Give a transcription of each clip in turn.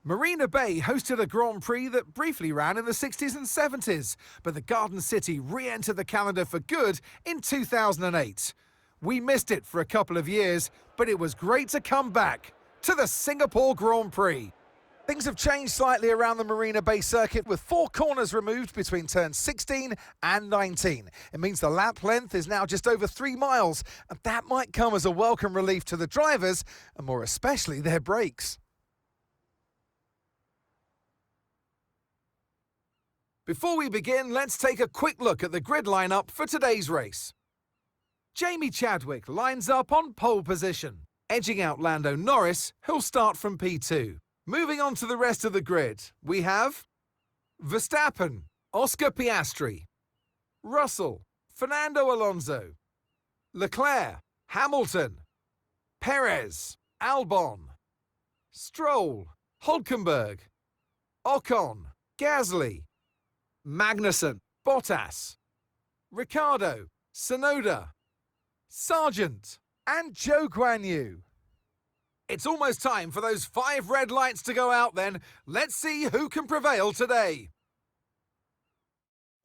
Marina Bay hosted a Grand Prix that briefly ran in the 60s and 70s, but the Garden City re-entered the calendar for good in 2008. We missed it for a couple of years, but it was great to come back to the Singapore Grand Prix. Things have changed slightly around the Marina Bay circuit with 4 corners removed between turns 16 and 19. It means the lap length is now just over 3 miles, and that might come as a welcome relief to the drivers, and more especially their brakes. Before we begin, let's take a quick look at the grid lineup for today's race. Jamie Chadwick lines up on pole position, edging out Lando Norris, who'll start from P2. Moving on to the rest of the grid, we have Verstappen, Oscar Piastri, Russell, Fernando Alonso, Leclerc, Hamilton, Perez, Albon, Stroll, Hülkenberg, Ocon, Gasly, Magnussen, Bottas, Ricciardo, Tsunoda, Sargent, and Zhou Guanyu. It's almost time for those 5 red lights to go out then. Let's see who can prevail today.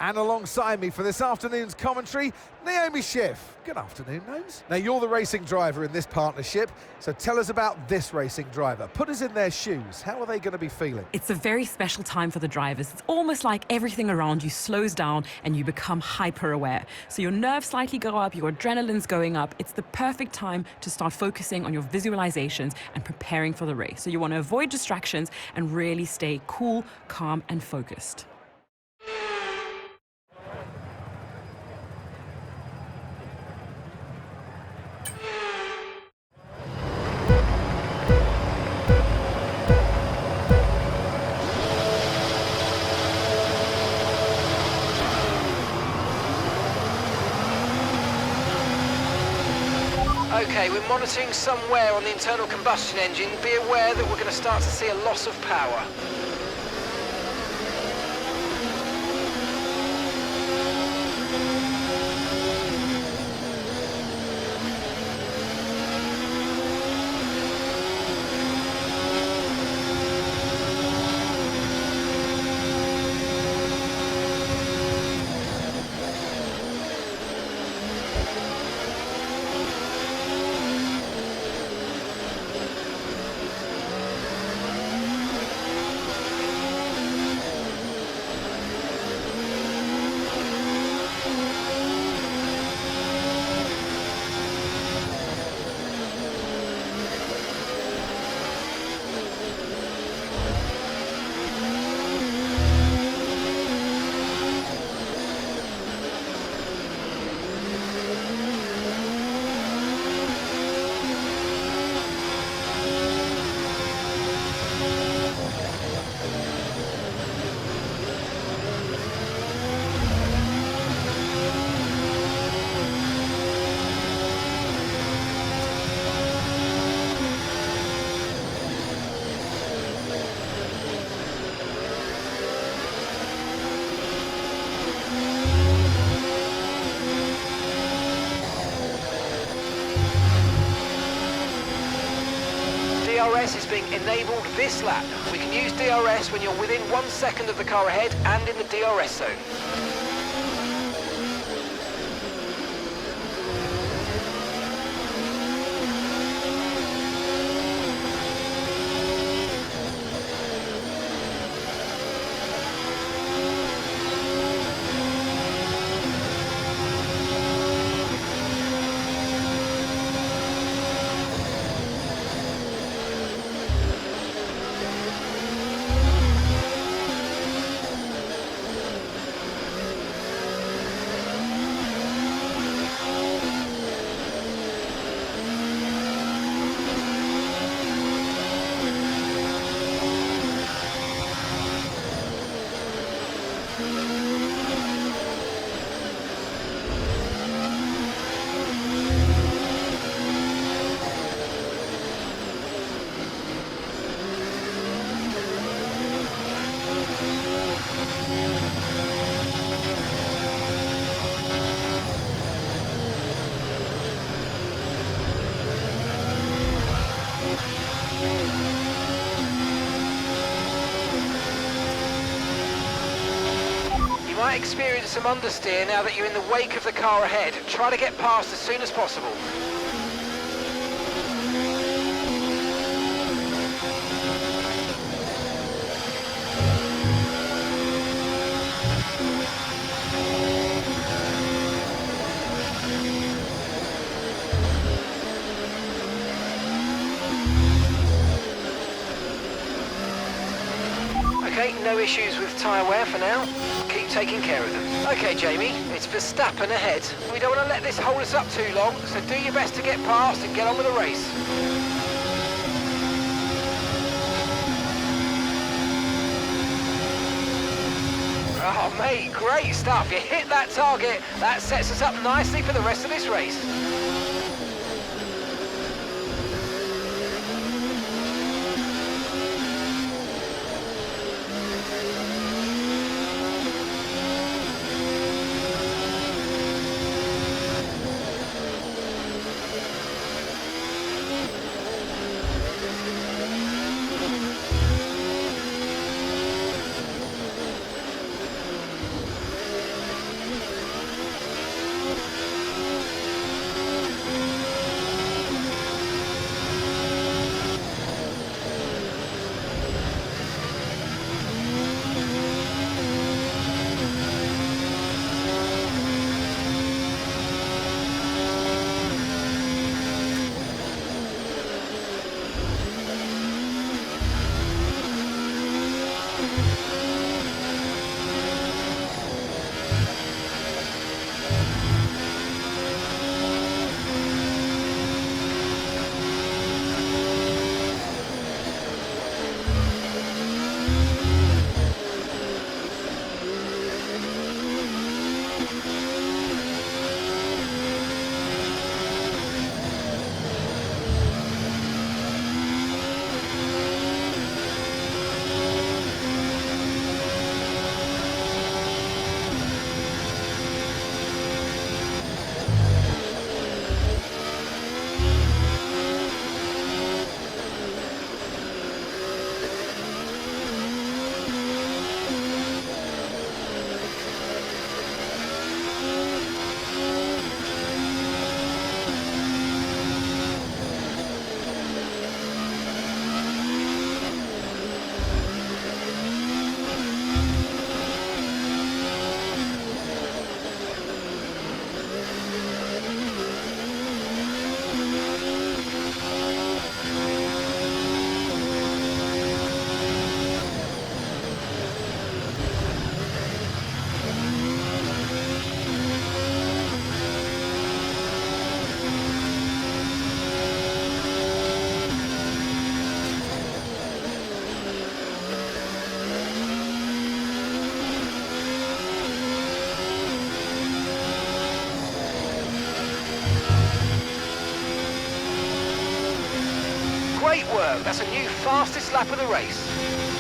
And alongside me for this afternoon's commentary, Naomi Schiff. Good afternoon, Nomes. Now, you're the racing driver in this partnership, so tell us about this racing driver. Put us in their shoes. How are they going to be feeling? It's a very special time for the drivers. It's almost like everything around you slows down and you become hyper-aware. So your nerves slightly go up, your adrenaline's going up. It's the perfect time to start focusing on your visualizations and preparing for the race. So you want to avoid distractions and really stay cool, calm, and focused. Okay, we're monitoring some wear on the internal combustion engine. Be aware that we're going to start to see a loss of power. DRS is being enabled this lap. We can use DRS when you're within 1 second of the car ahead and in the DRS zone. might experience some understeer now that you're in the wake of the car ahead. Try to get past as soon as possible. Okay, no issues with tyre wear for now. Keep taking care of them. Okay, Jamie, it's Verstappen ahead. We don't want to let this hold us up too long, so do your best to get past and get on with the race. Oh, mate, great stuff. You hit that target. That sets us up nicely for the rest of this race. Great work, that's a new fastest lap of the race.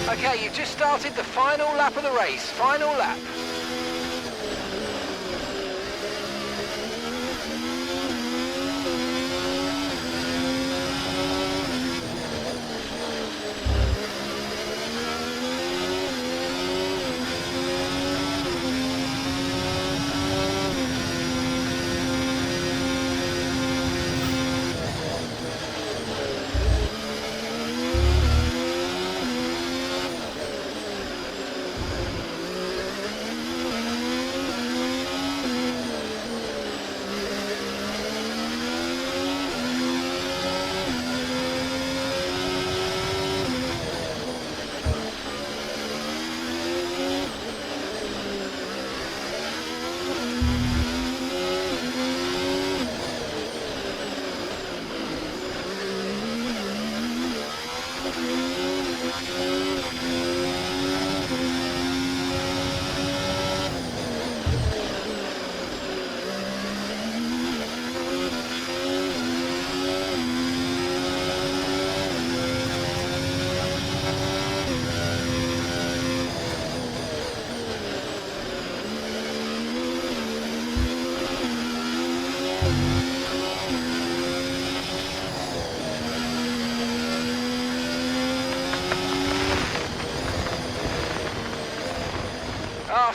Okay, you've just started the final lap of the race, final lap.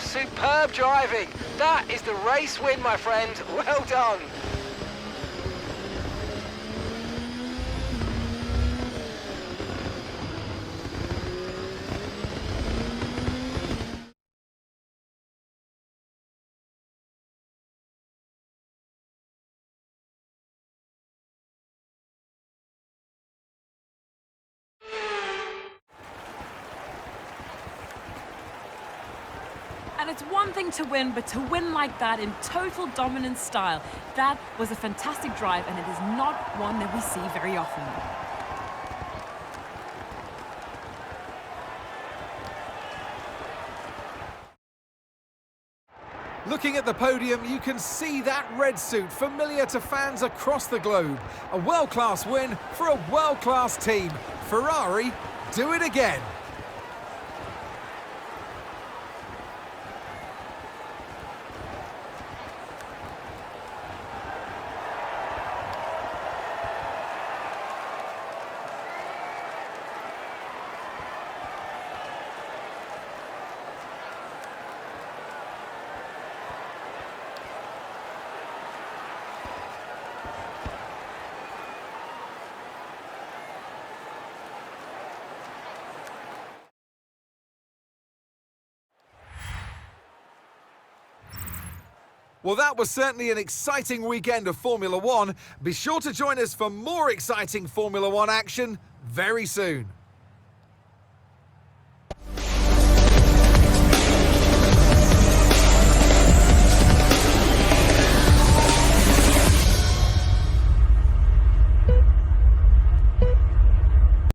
superb driving. That is the race win, my friend. Well done. And it's one thing to win, but to win like that in total dominant style, that was a fantastic drive, and it is not one that we see very often. Looking at the podium, you can see that red suit familiar to fans across the globe. A world-class win for a world-class team. Ferrari, do it again. Well, that was certainly an exciting weekend of Formula One. Be sure to join us for more exciting Formula One action very soon.